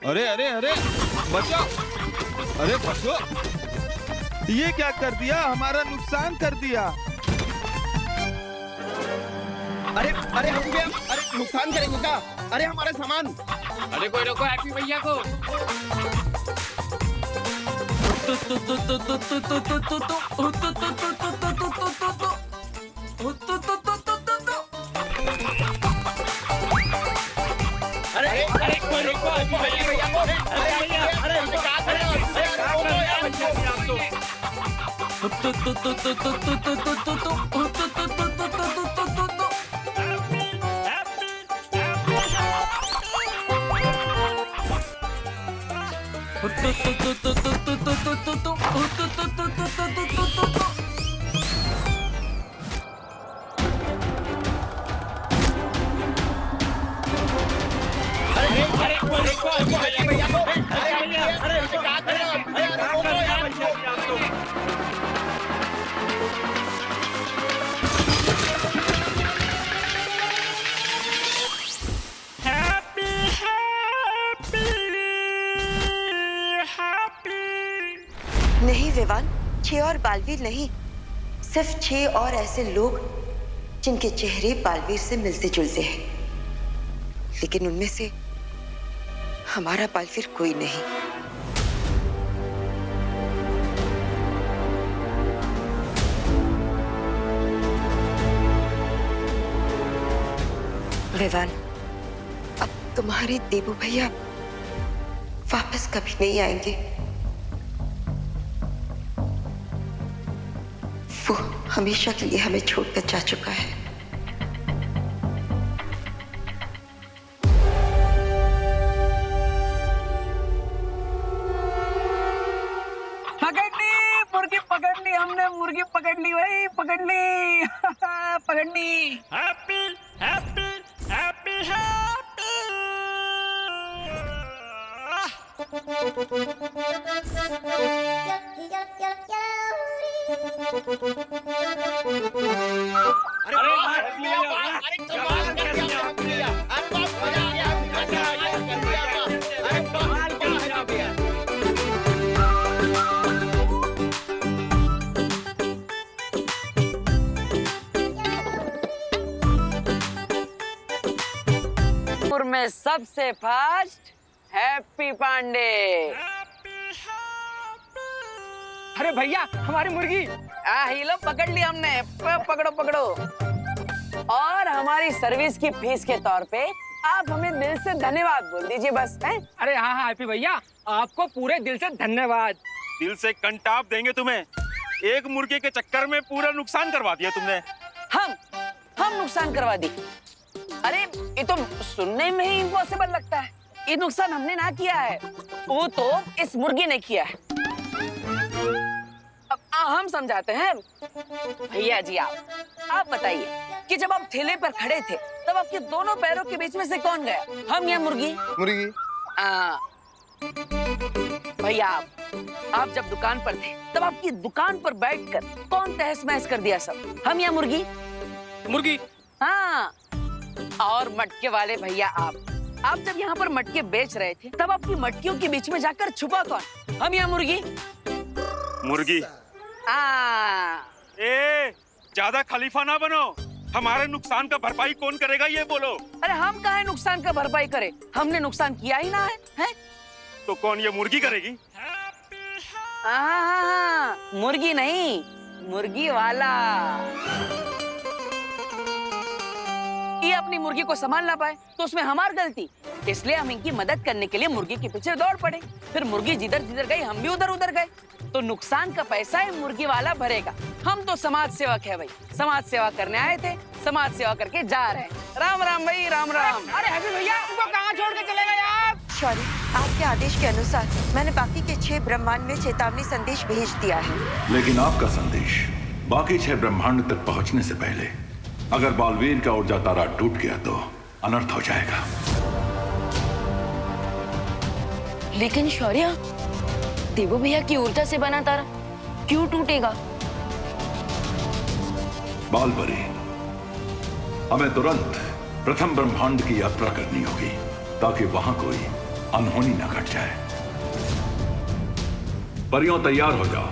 अरे अरे अरे बचो, अरे बचो, ये क्या कर दिया, हमारा नुकसान कर दिया। अरे अरे हम क्या, अरे नुकसान करेंगे क्या? अरे हमारा सामान। अरे कोई रोको हैप्पी भैया को। अरे अरे कोई रोको हैप्पी भैया को। अरे भैया, अरे क्या कर रहे हो? नहीं विवान, 6 और बालवीर नहीं, सिर्फ 6 और ऐसे लोग जिनके चेहरे बालवीर से मिलते जुलते हैं, लेकिन उनमें से हमारा बालवीर कोई नहीं। विवान, अब तुम्हारे देबू भैया वापस कभी नहीं आएंगे। वो हमेशा के लिए हमें छोड़कर जा चुका है। मुर्गी पकड़ ली हमने, मुर्गी पकड़ ली भाई, पकड़ ली। पकड़ ली। Happy happy happy happy. में सबसे फास्ट हैप्पी पांडे। अरे भैया, हमारी मुर्गी। ही लो, पकड़ ली हमने। पकड़ो पकड़ो। और हमारी सर्विस की फीस के तौर पे आप हमें दिल से धन्यवाद बोल दीजिए बस। हैं? अरे हाँ हाँ हैप्पी भैया, आपको पूरे दिल से धन्यवाद। दिल से कंटाप देंगे तुम्हें। एक मुर्गे के चक्कर में पूरा नुकसान करवा दिया तुमने। हम नुकसान करवा दी? अरे ये तो सुनने में ही इम्पॉसिबल लगता है। ये नुकसान हमने ना किया है, वो तो इस मुर्गी ने किया है। अब हम समझाते हैं। भैया जी आप बताइए कि जब आप ठेले पर खड़े थे तब आपके दोनों पैरों के बीच में से कौन गया, हम या मुर्गी? मुर्गी। भैया आप जब दुकान पर थे तब आपकी दुकान पर बैठकर कौन तहस महस कर दिया सब, हम या मुर्गी? मुर्गी। हाँ, और मटके वाले भैया आप जब यहाँ पर मटके बेच रहे थे तब आपकी मटकियों के बीच में जाकर छुपा कौन, हम या मुर्गी? मुर्गी। ए, ज्यादा खलीफा ना बनो। हमारे नुकसान का भरपाई कौन करेगा ये बोलो। अरे हम काहे नुकसान का भरपाई करें, हमने नुकसान किया ही ना है? तो कौन, ये मुर्गी करेगी? हाँ, मुर्गी नहीं, मुर्गी वाला। ये अपनी मुर्गी को संभाल ना पाए तो उसमें हमारी गलती, इसलिए हम इनकी मदद करने के लिए मुर्गी के पीछे दौड़ पड़े। फिर मुर्गी जिधर जिधर गई हम भी उधर उधर गए, तो नुकसान का पैसा ही मुर्गी वाला भरेगा। हम तो समाज सेवक है भाई, समाज सेवा करने आए थे, समाज सेवा करके जा रहे हैं। राम राम भाई, राम राम। अरे हैप्पी भैया, उनको कहाँ छोड़ के चले गए आप? शौर्य, आपके आदेश के अनुसार मैंने बाकी के 6 ब्रह्मांड में चेतावनी संदेश भेज दिया है। लेकिन आपका संदेश बाकी 6 ब्रह्मांड तक पहुंचने से पहले अगर बालवीर का ऊर्जा तारा टूट गया तो अनर्थ हो जाएगा। लेकिन शौर्य, देवो भैया की ऊर्जा से बना तारा क्यों टूटेगा? बालपरी, हमें तुरंत प्रथम ब्रह्मांड की यात्रा करनी होगी ताकि वहां कोई अनहोनी न घट जाए। परियों तैयार हो जाओ।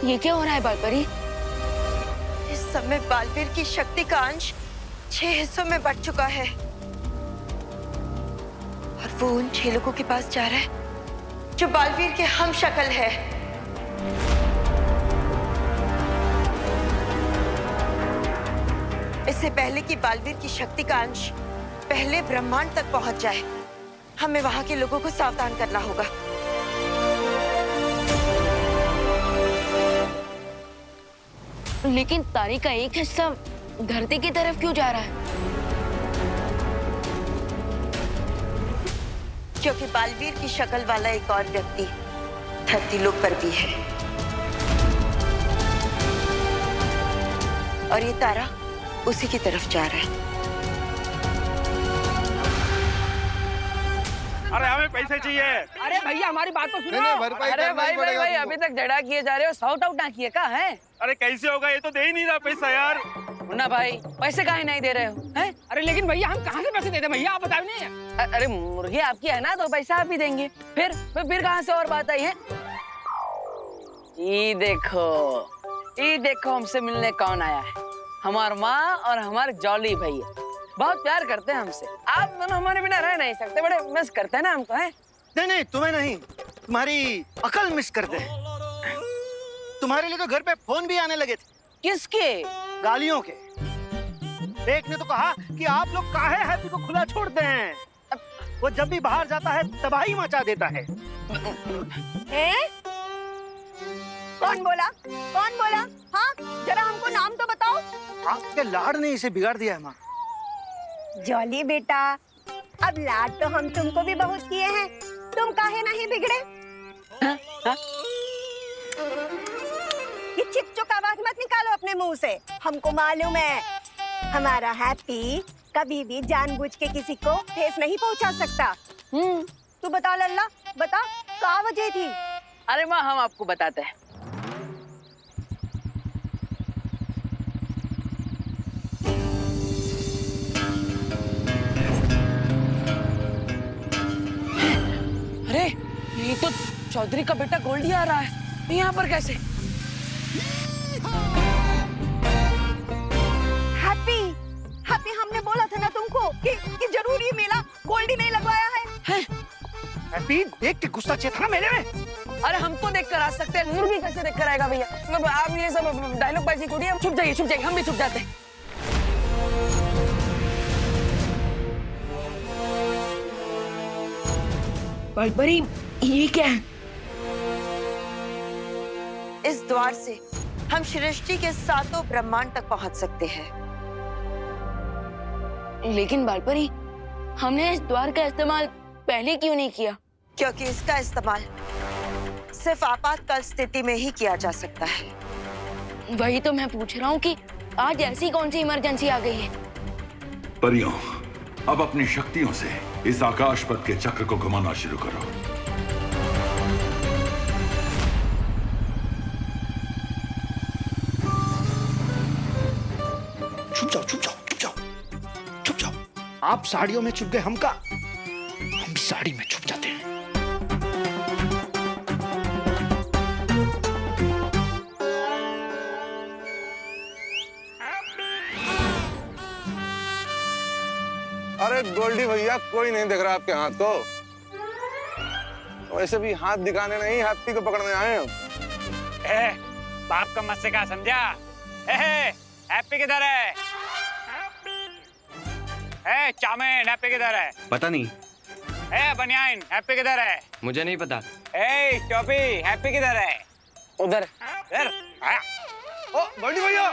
ये क्या हो रहा है बालपरी? इस समय बालवीर की शक्ति का अंश 6 हिस्सों में बट चुका है और वो उन 6 लोगों के पास जा रहा है जो बालवीर के हम शक्ल है। इससे पहले कि बालवीर की शक्ति का अंश पहले ब्रह्मांड तक पहुंच जाए, हमें वहां के लोगों को सावधान करना होगा। लेकिन तारे का एक हिस्सा धरती की तरफ क्यों जा रहा है? क्योंकि बालवीर की शक्ल वाला एक और व्यक्ति धरती लोक पर भी है और ये तारा उसी की तरफ जा रहा है। अरे हमें पैसे चाहिए। अरे भैया हमारी बात तो सुनो। नहीं, भरपाई अरे करना ही भाई भाई पड़ेगा भाई तुमको। अभी तक जड़ा किए जा रहे हो, सॉर्ट आउट ना किए का है? अरे कैसे होगा, ये तो दे ही नहीं रहा पैसा यार। मुन्ना भाई पैसे काहे नहीं दे रहे हो हैं? अरे लेकिन भैया हम कहाँ से पैसे देते भैया, आप बताओ नहीं। अरे मुर्गी आपकी है ना तो पैसा आप ही देंगे। फिर कहाँ से और बात आई है? ये देखो हमसे मिलने कौन आया है। हमार माँ और हमारे जॉली भैया बहुत प्यार करते हैं हमसे। आप दोनों हमारे बिना रह नहीं सकते, बड़े मिस करते हैं ना हमको हैं? नहीं तुम्हें नहीं, तुम्हारी अकल मिस करते हैं। तुम्हारे लिए तो घर पे फोन भी आने लगे थे, किसके? गालियों के। एक ने तो कहा कि आप लोग काहे हैप्पी को खुला छोड़ते हैं, वो जब भी बाहर जाता है तबाही मचा देता है। कौन बोला? हाँ, जरा हमको नाम तो बताओ। आपके लाड ने इसे बिगाड़ दिया है माँ। जॉली बेटा, अब लाड तो हम तुमको भी बहुत किए हैं, तुम काहे नहीं बिगड़े? ये चिक-चुक आवाज मत निकालो अपने मुंह से। हमको मालूम है हमारा हैप्पी कभी भी जानबूझ के किसी को ठेस नहीं पहुंचा सकता। तू बता लल्ला, बता क्या वजह थी? अरे माँ हम आपको बताते हैं। अरे ये तो चौधरी का बेटा गोल्डी आ रहा है, यहाँ पर कैसे? हैप्पी हमने बोला था ना तुमको कि जरूरी मेला गोल्डी नहीं लगवाया है। हैप्पी देख के गुस्सा चेत ना मेरे में। अरे हमको देख कर आ सकते हैं, मुर्गी कैसे देख कर आएगा भैया? मतलब आप ये सब डायलॉग बाजी छोड़िए, हम छुप जाइए, हम भी छुप जाते हैं। बालपरी ये क्या है? इस द्वार से हम सृष्टि के 7 ब्रह्मांड तक पहुंच सकते हैं। लेकिन बालपरी हमने इस द्वार का इस्तेमाल पहले क्यों नहीं किया? क्योंकि इसका इस्तेमाल सिर्फ आपातकाल स्थिति में ही किया जा सकता है। वही तो मैं पूछ रहा हूँ कि आज ऐसी कौन सी इमरजेंसी आ गई है? परियों, अब अपनी शक्तियों से इस आकाश पथ के चक्र को घुमाना शुरू करो। छुप जाओ। आप साड़ियों में छुप गए, हम भी साड़ी में छुप जाते हैं। अरे गोल्डी भैया, कोई नहीं देख रहा आपके हाथ को। वैसे भी हाथ दिखाने नहीं, हैप्पी को पकड़ने आए हैं। बाप का मस्से का समझा? हैप्पी किधर है? चाउमीन हैप्पी किधर है? पता नहीं। बनियाइन हैप्पी किधर है? मुझे नहीं पता। टोपी हैप्पी किधर है? उधर। ओ गोल्डी भैया,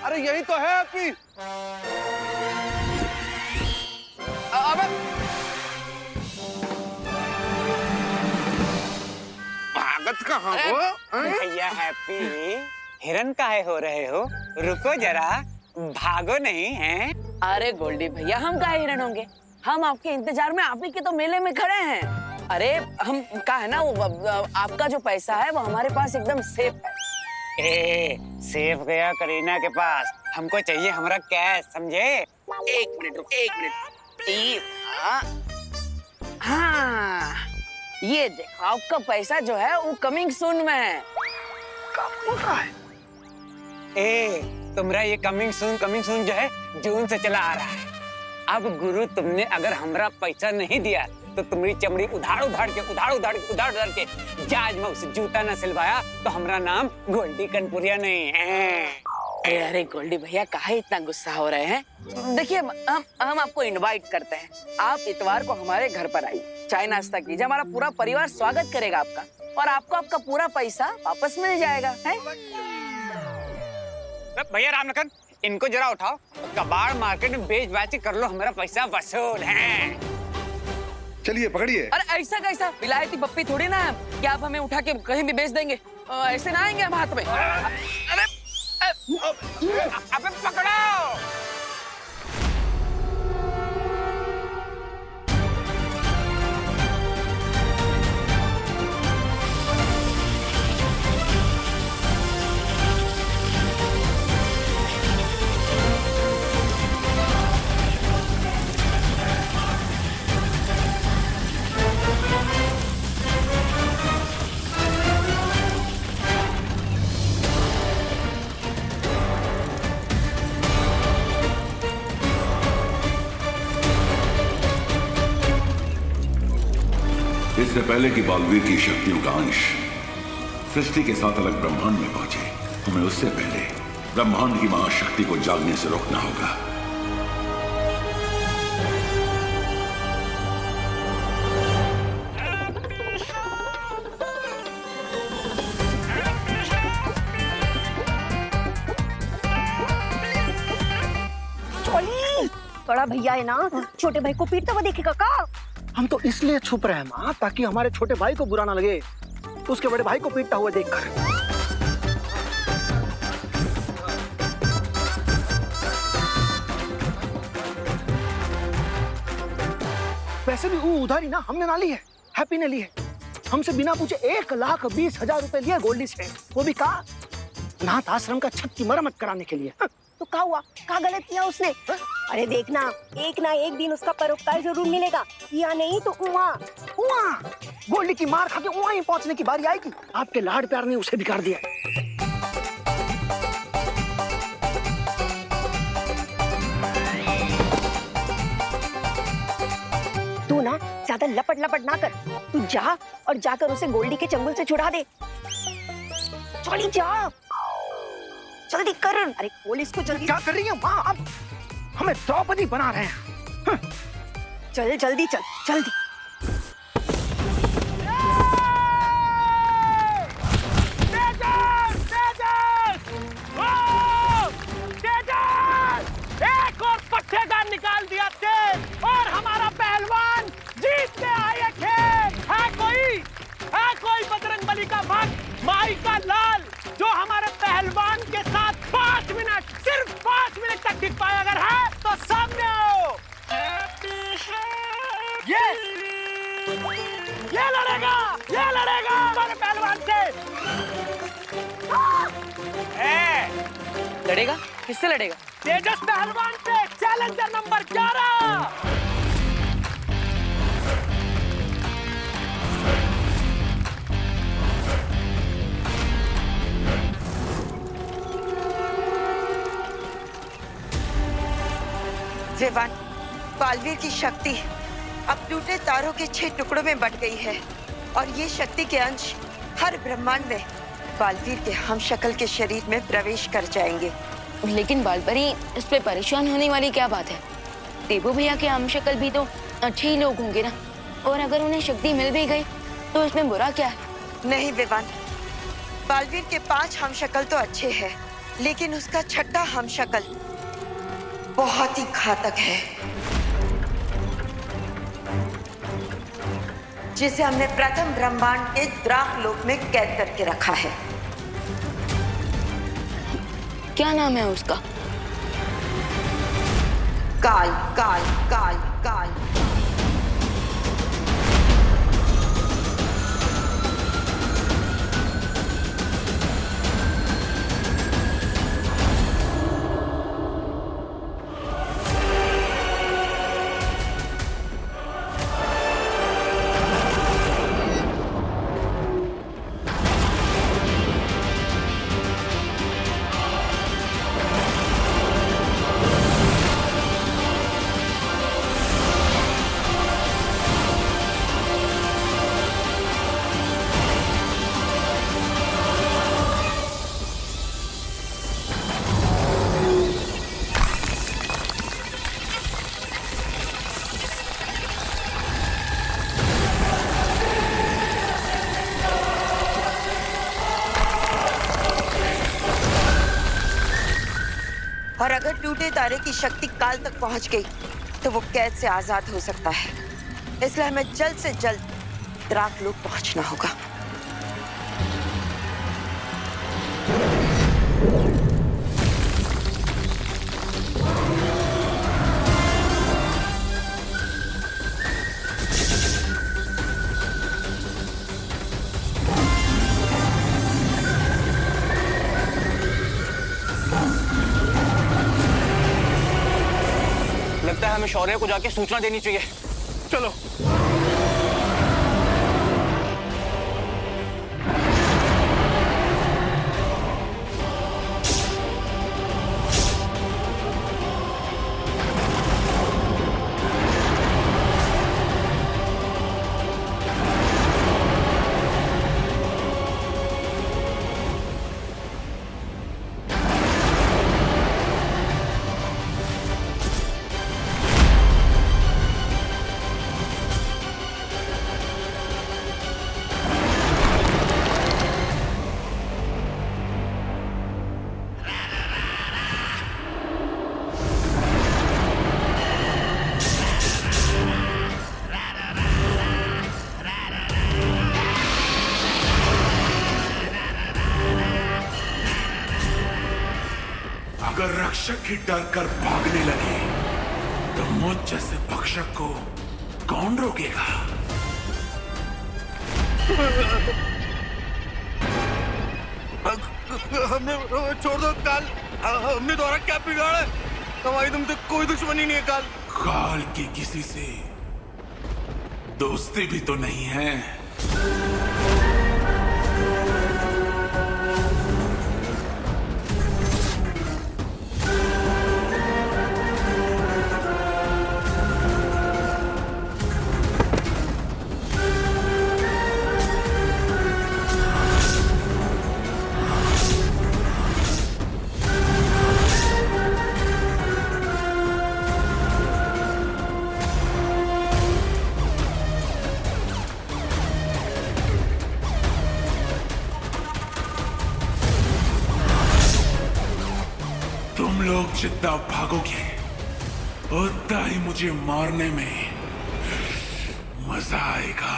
अरे यही तो है हैप्पी। अबे भागत कहाँ हो? भैया हैप्पी, हिरन काहे हो रहे हो? रुको जरा, भागो नहीं है? अरे गोल्डी भैया, हम काहे हिरन होंगे? हम आपके इंतजार में आप ही के तो मेले में खड़े हैं। अरे हम का है ना, वो आपका जो पैसा है वो हमारे पास एकदम सेफ है। सेफ गया करीना के पास, हमको चाहिए हमारा कैश, समझे? एक मिनट रुक, एक मिनट। हाँ, ये देखो आपका पैसा जो है वो कमिंग सून में है। तुम्हारा ये कमिंग सून जो है जून से चला आ रहा है। अब गुरु तुमने अगर हमरा पैसा नहीं दिया तो तुम्हारी चमड़ी उधार के जहाज में उसे जूता न सिलवाया तो हमारा नाम गोल्डी कनपुरिया नहीं है। अरे गोल्डी भैया काहे इतना गुस्सा हो रहे हैं? देखिए हम आपको इनवाइट करते हैं, आप इतवार को हमारे घर पर आइए, चाय नाश्ता कीजिए, हमारा पूरा परिवार स्वागत करेगा आपका और आपको आपका पूरा पैसा वापस मिल जाएगा। है भैया रामलखन, इनको जरा उठाओ, कबाड़ मार्केट में बेच बाची कर लो, हमारा पैसा वसूल है। चलिए पकड़िए। अरे ऐसा कैसा, विलायती पप्पी थोड़ी ना कि आप हमें उठा के कहीं भी बेच देंगे। ऐसे ना आएंगे हम हाथ में। अबे पकड़ो। इससे पहले कि बालवीर की शक्तियों का अंश सृष्टि के साथ अलग ब्रह्मांड में पहुंचे, हमें उससे पहले ब्रह्मांड की महाशक्ति को जागने से रोकना होगा। बड़ा भैया है ना, छोटे भाई को पीटता हुआ देखेगा का? हम तो इसलिए छुप रहे हैं माँ, ताकि हमारे छोटे भाई को बुरा ना लगे उसके बड़े भाई को पीटता हुआ देखकर। वैसे भी वो उधारी ना हमने ना ली है, हैप्पी ने ली है। हमसे बिना पूछे 1,20,000 रुपए लिए गोल्डी से, वो भी कहा अनाथ आश्रम का छत की मरम्मत कराने के लिए। तो क्या हुआ, क्या गलत किया उसने? अरे देखना, एक ना एक दिन उसका परोपकार जरूर मिलेगा, या नहीं तो उहाँ गोल्डी की मार खा के उहाँ ही पहुंचने की बारी आएगी। आपके लाड प्यार ने उसे बिगाड़ दिया। तू ना ज्यादा लपट ना कर, तू जा और जाकर उसे गोल्डी के चंगुल से छुड़ा दे। चली जा, जल्दी कर। अरे पुलिस को जल्दी। क्या कर रही है माँ? अब हमें द्रौपदी बना रहे हैं। चल जल्दी चल, जल्दी। एक और पट्टेदार निकाल दिया तेज और हमारा पहलवान जीत के आए खेल। है कोई बजरंगबली का भक्त, माई का लाल, जो हमारे पहलवान के साथ 5 मिनट, सिर्फ 5 मिनट तक टिक पाए? अगर है तो सामने आओ। ये लड़ेगा हमारे पहलवान से। लड़ेगा? किससे लड़ेगा? तेजस पहलवान से, चैलेंजर नंबर 11। विवान, बालवीर की शक्ति अब टूटे तारों के 6 टुकड़ों में बट गई है और ये शक्ति के अंश हर ब्रह्मांड में बालवीर के हम शक्ल के शरीर में प्रवेश कर जाएंगे। लेकिन बालपरी, इस पे परेशान होने वाली क्या बात है? देवू भैया के हम शक्ल भी तो अच्छे ही लोग होंगे ना, और अगर उन्हें शक्ति मिल भी गई तो इसमें बुरा क्या है? नहीं विवान, बालवीर के 5 हम शक्ल तो अच्छे हैं, लेकिन उसका छठा हम शक्ल बहुत ही घातक है, जिसे हमने प्रथम ब्रह्मांड के द्राक लोक में कैद करके रखा है। क्या नाम है उसका? काल काल काल काल। और अगर टूटे तारे की शक्ति काल तक पहुंच गई तो वो कैद से आजाद हो सकता है, इसलिए हमें जल्द से जल्द द्राक लोक पहुंचना होगा। लगता है हमें शौर्य को जाके सूचना देनी चाहिए। चलो। अगर रक्षक ही डर कर भागने लगे तो मुझ जैसे भक्षक को कौन रोकेगा? हमने छोड़ दो काल, हमने तुम्हारा क्या बिगाड़ा है? हमारी तुमसे कोई दुश्मनी नहीं है काल। काल की किसी से दोस्ती भी तो नहीं है। तुम लोग जितना भागोगे उतना ही मुझे मारने में मजा आएगा।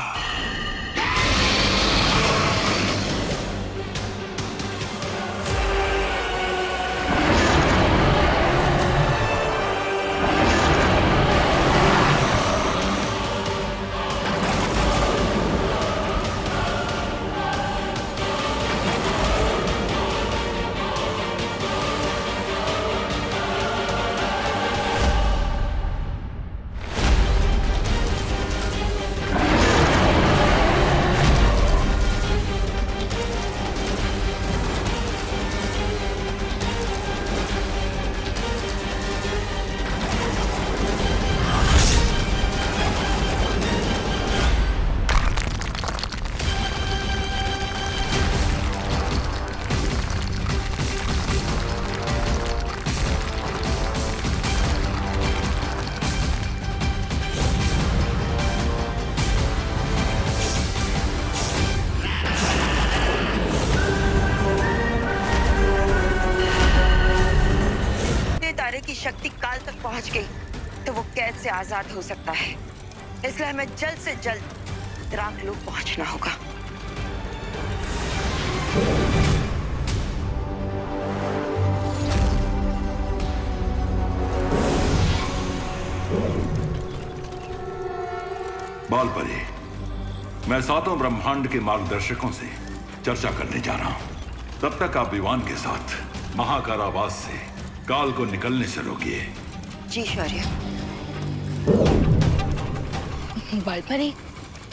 से आजाद हो सकता है, इसलिए हमें जल्द से जल्द द्राकलोक पहुंचना होगा। बालपरी, मैं सातों ब्रह्मांड के मार्गदर्शकों से चर्चा करने जा रहा हूं। तब तक आप विवान के साथ महाकारावास से काल को निकलने से रोकिए। जी शौर्य। बालपरी,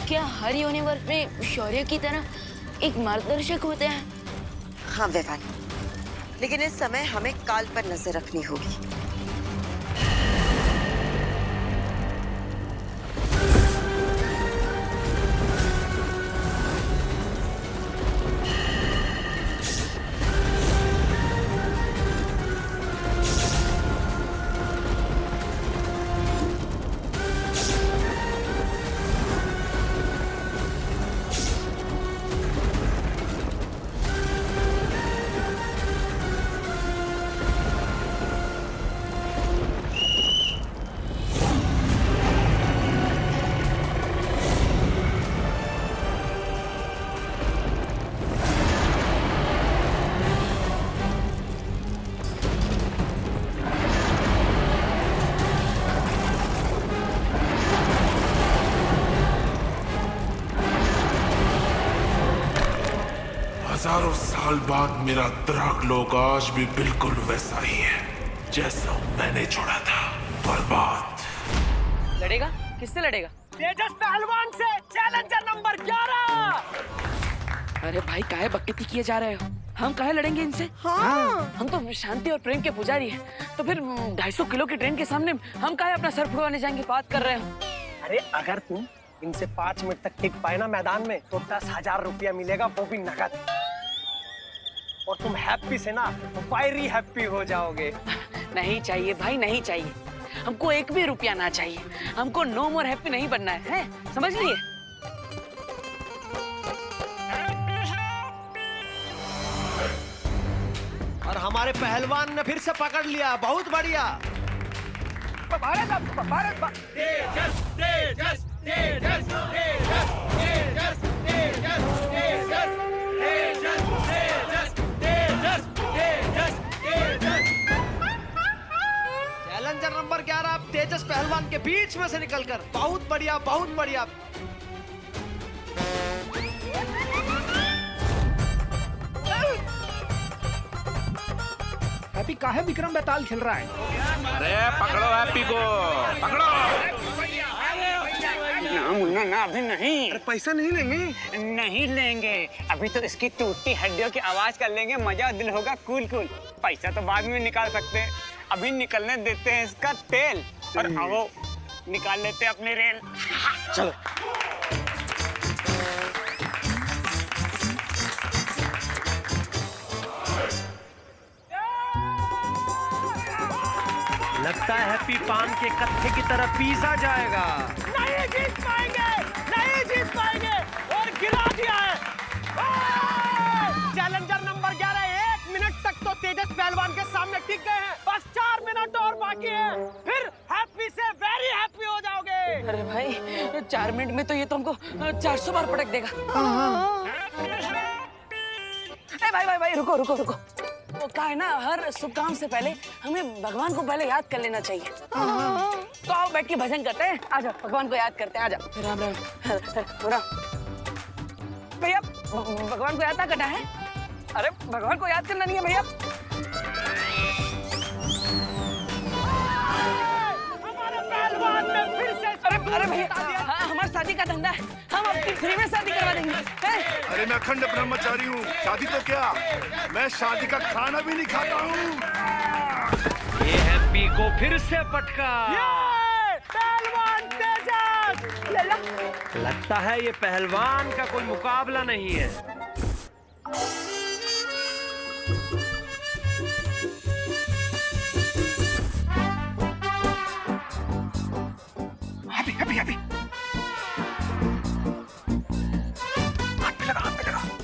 क्या हर यूनिवर्स में शौर्य की तरह एक मार्गदर्शक होते हैं? हाँ विवान, लेकिन इस समय हमें काल पर नजर रखनी होगी। हजारों साल बाद मेरा द्राकलोक आज भी बिल्कुल वैसा ही है जैसा मैंने छोड़ा था, बर्बाद। लड़ेगा? किससे लड़ेगा? तेजस पहलवान से, चैलेंजर नंबर 11। अरे भाई, काहे बकती किए जा रहे हो? हम काहे लड़ेंगे इनसे? हाँ। हम तो शांति और प्रेम के पुजारी हैं। तो फिर 250 किलो की ट्रेन के सामने हम काहे अपना सर फुड़वाने जाएंगे? बात कर रहे हो? अरे अगर तुम इनसे 5 मिनट तक टिक पाए ना मैदान में, तो 10,000 रुपया मिलेगा, वो भी नकद। और तुम हैप्पी से ना फायरी हैप्पी हो जाओगे। नहीं चाहिए भाई, नहीं चाहिए। हमको एक भी रुपया ना चाहिए। हमको नो मोर हैप्पी नहीं बनना है, समझ लिए? और हमारे पहलवान ने फिर से पकड़ लिया, बहुत बढ़िया। भारत, भारत, तेजस, तेजस, तेजस, तेजस, तेजस, तेजस, तेजस, तेजस, तेजस, तेजस, तेजस। चैलेंजर नंबर 11 तेजस पहलवान के बीच में से निकलकर, बहुत बढ़िया, बहुत बढ़िया। हैप्पी काहे विक्रम बेताल खेल रहा है? अरे पकड़ो हैप्पी को, पकड़ो। ना मुन्ना ना, अभी नहीं। अरे पैसा नहीं लेंगे? नहीं लेंगे, अभी तो इसकी टूटती हड्डियों की आवाज कर लेंगे, मजा दिल होगा कूल कूल। पैसा तो बाद में निकाल सकते हैं, अभी निकलने देते हैं इसका तेल। और आओ निकाल लेते हैं अपनी रेल। चलो। लगता है हैप्पी पान के कत्थे की तरह पीसा जाएगा। नहीं जीत पाएंगे, नहीं जीत पाएंगे, और गिरा दिया है। चैलेंजर नंबर 11 1 मिनट तक तो तेजस पहलवान के सामने टिक गए हैं, बस 4 मिनट और बाकी है, फिर हैप्पी से वेरी हैप्पी हो जाओगे। अरे भाई, 4 मिनट में तो ये तो हमको 400 बार पटक देगा। भाई भाई भाई, रुको रुको रुको। वो क्या है ना, हर शुभ काम से पहले हमें भगवान को पहले याद कर लेना चाहिए। तो आओ बैठ के भजन करते हैं, आ जाओ भगवान को याद करते हैं, आ जाओ। राम राम। भैया, भगवान को याद ना करना है? अरे भगवान को याद करना नहीं है भैया। हमारे पहलवान ने फिर से अरे भैया, हाँ, हमारा शादी का धंधा है, हम आपकी फ्री में शादी करवा देंगे। अरे मैं अखंड ब्रह्मचारी हूँ, शादी तो क्या, मैं शादी का खाना भी नहीं खाता हूँ। ये हैप्पी को फिर से पटका। पहलवान तेजस। लगता है ये पहलवान का कोई मुकाबला नहीं है।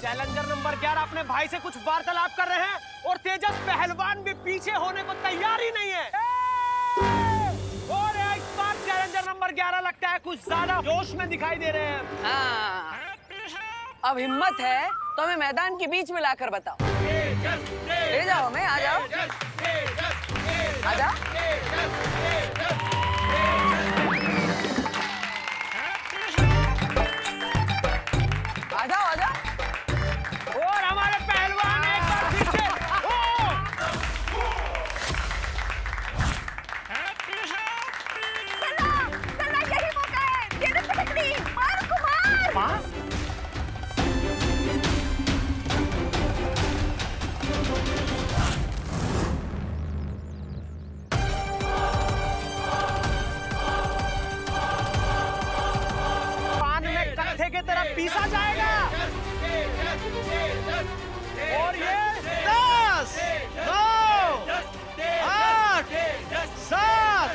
चैलेंजर नंबर 11 अपने भाई से कुछ वार्तालाप कर रहे हैं, और तेजस पहलवान भी पीछे होने को तैयार ही नहीं है। और इस बार नंबर 11 लगता है कुछ ज्यादा जोश में दिखाई दे रहे हैं। हाँ, अब हिम्मत है तो हमें मैदान के बीच में लाकर बताओ। ले जाओ हमें, आ जाओ, आ जाओ। आ जाओ, आ जाओ। और हमारे पहलवान एक बार फिर से चला यही मौका है, दे दे पटकनी, मार कुमार। माँ पान में कत्थे की तरफ पीसा जाएगा। और ये 10, 9, 8, 7,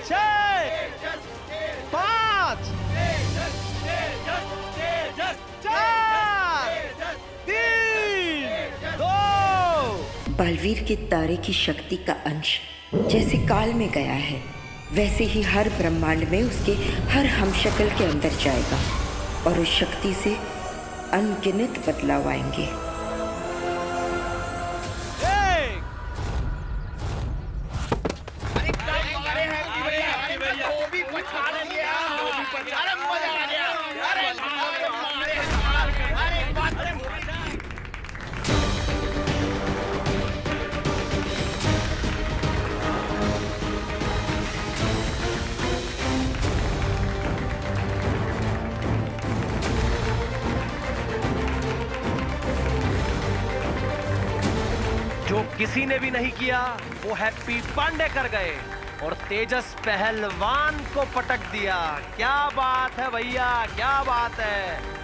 6, 5, 4, 3, 2। बालवीर के तारे की शक्ति का अंश जैसे काल में गया है, वैसे ही हर ब्रह्मांड में उसके हर हमशक्ल के अंदर जाएगा और उस शक्ति से अनगिनत बदलाव आएंगे। जो किसी ने भी नहीं किया वो हैप्पी पांडे कर गए और तेजस पहलवान को पटक दिया। क्या बात है भैया, क्या बात है।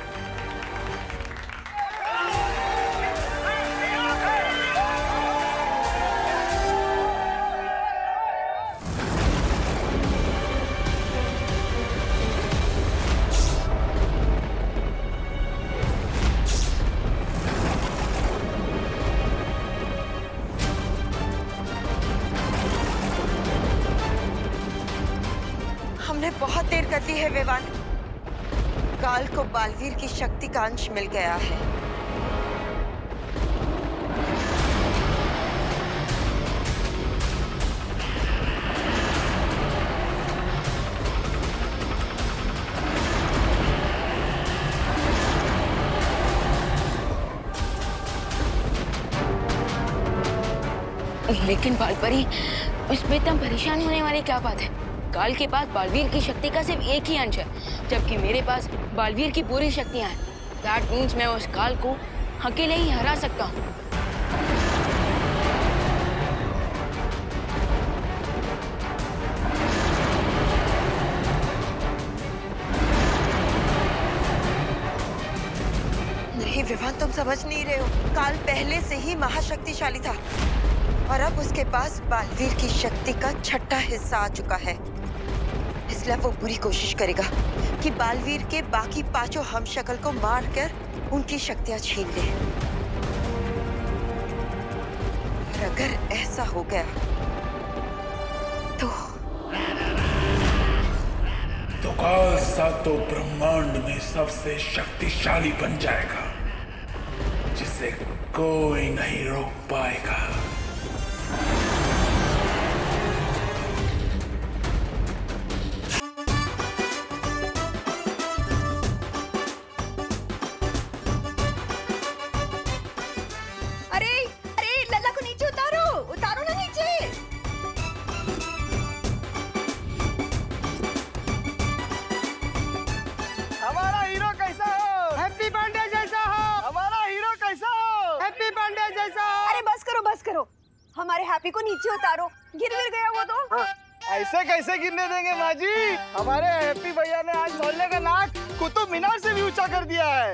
हमने बहुत देर कर दी है विवान। काल को बालवीर की शक्ति का अंश मिल गया है। लेकिन बालपरी, इसमें इतना परेशान होने वाली क्या बात है? काल के पास बालवीर की शक्ति का सिर्फ एक ही अंश है, जबकि मेरे पास बालवीर की पूरी शक्तियां हैं। दैट मीन्स मैं उस काल को अकेले ही हरा सकता हूँ। नहीं विवान, तुम समझ नहीं रहे हो। काल पहले से ही महाशक्तिशाली था और अब उसके पास बालवीर की शक्ति का छठा हिस्सा आ चुका है। इसलिए वो पूरी कोशिश करेगा कि बालवीर के बाकी पांचों हमशक्ल को मारकर उनकी शक्तियां छीन ले। और अगर ऐसा हो गया तो काल सातों ब्रह्मांड में सबसे शक्तिशाली बन जाएगा, जिसे कोई नहीं रोक पाएगा। हमारे हैप्पी को नीचे उतारो, गिर गया वो तो। ऐसे कैसे गिरने देंगे माँ जी? हमारे हैप्पी भैया ने आज मोहल्ले का नाक कुतुब मीनार से भी ऊंचा कर दिया है।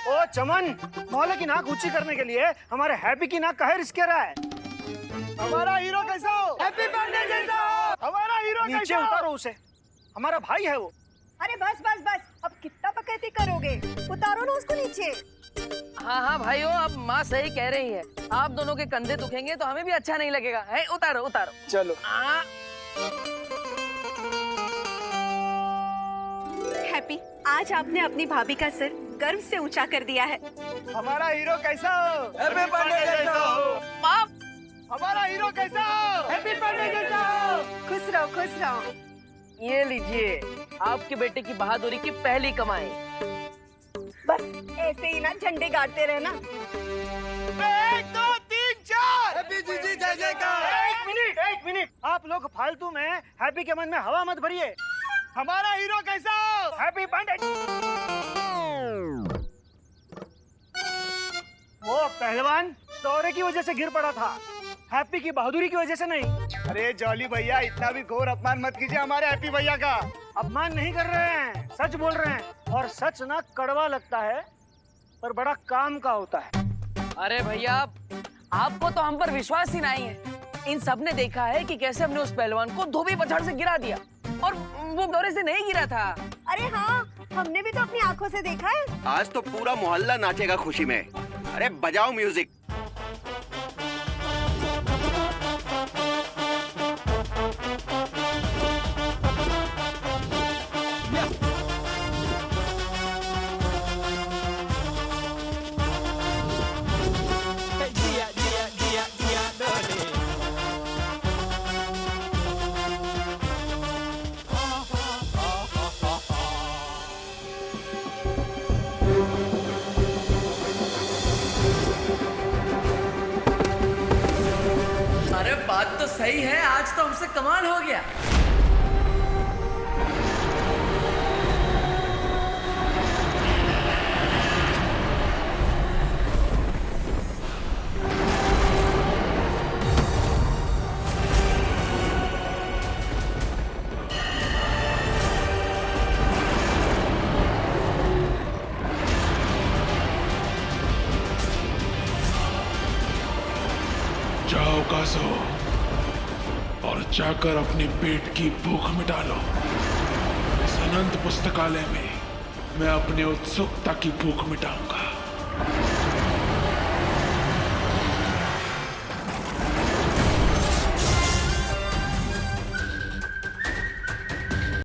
ओ चमन, मोहल्ले की नाक ऊंची करने के लिए हमारे हैप्पी की नाक काहे रिस्क रहा है? हमारा हीरो कैसा हो? हैप्पी पांडे जैसा हो। हमारा हीरो नीचे उतारो उसे, हमारा भाई है वो। अरे बस बस बस, अब कितना पकैती करोगे? उतारो ना उसको नीचे। हाँ हाँ भाइयों, अब माँ सही कह रही है। आप दोनों के कंधे दुखेंगे तो हमें भी अच्छा नहीं लगेगा। है, उतारो उतारो। चलो। हैप्पी, आज आपने अपनी भाभी का सिर गर्व से ऊंचा कर दिया है। हमारा हीरो कैसा हो? हैप्पी बर्थडे जैसा हो। हमारा हीरो कैसा हो? हैप्पी बर्थडे जैसा हो। खुश रहो, खुश रहो। ये लीजिए आपके बेटे की बहादुरी की पहली कमाई। बस ऐसे ही ना झंडे गाड़ते रहना। 1 2 3 4 हैप्पी जीजी जय जयकार। एक मिनट आप लोग फालतू में हैप्पी के मन में हवा मत भरिए। हमारा हीरो कैसा हो? Happy birthday. वो पहलवान दौरे की वजह से गिर पड़ा था, हैप्पी की बहादुरी की वजह से नहीं। अरे जॉली भैया इतना भी घोर अपमान मत कीजिए हमारे हैप्पी भैया का। अपमान नहीं कर रहे हैं, सच बोल रहे हैं। और सच ना कड़वा लगता है पर बड़ा काम का होता है। अरे भैया आपको तो हम पर विश्वास ही नहीं है। इन सब ने देखा है कि कैसे हमने उस पहलवान को धोबी पछाड़ से गिरा दिया और वो दौरे से नहीं गिरा था। अरे हाँ, हमने भी तो अपनी आंखों से देखा है। आज तो पूरा मोहल्ला नाचेगा खुशी में। अरे बजाओ म्यूजिक। अरे बात तो सही है, आज तो हमसे कमाल हो गया। जाओ कासो और जाकर अपने पेट की भूख मिटा लो। इस अनंत पुस्तकालय में मैं अपनी उत्सुकता की भूख मिटाऊंगा।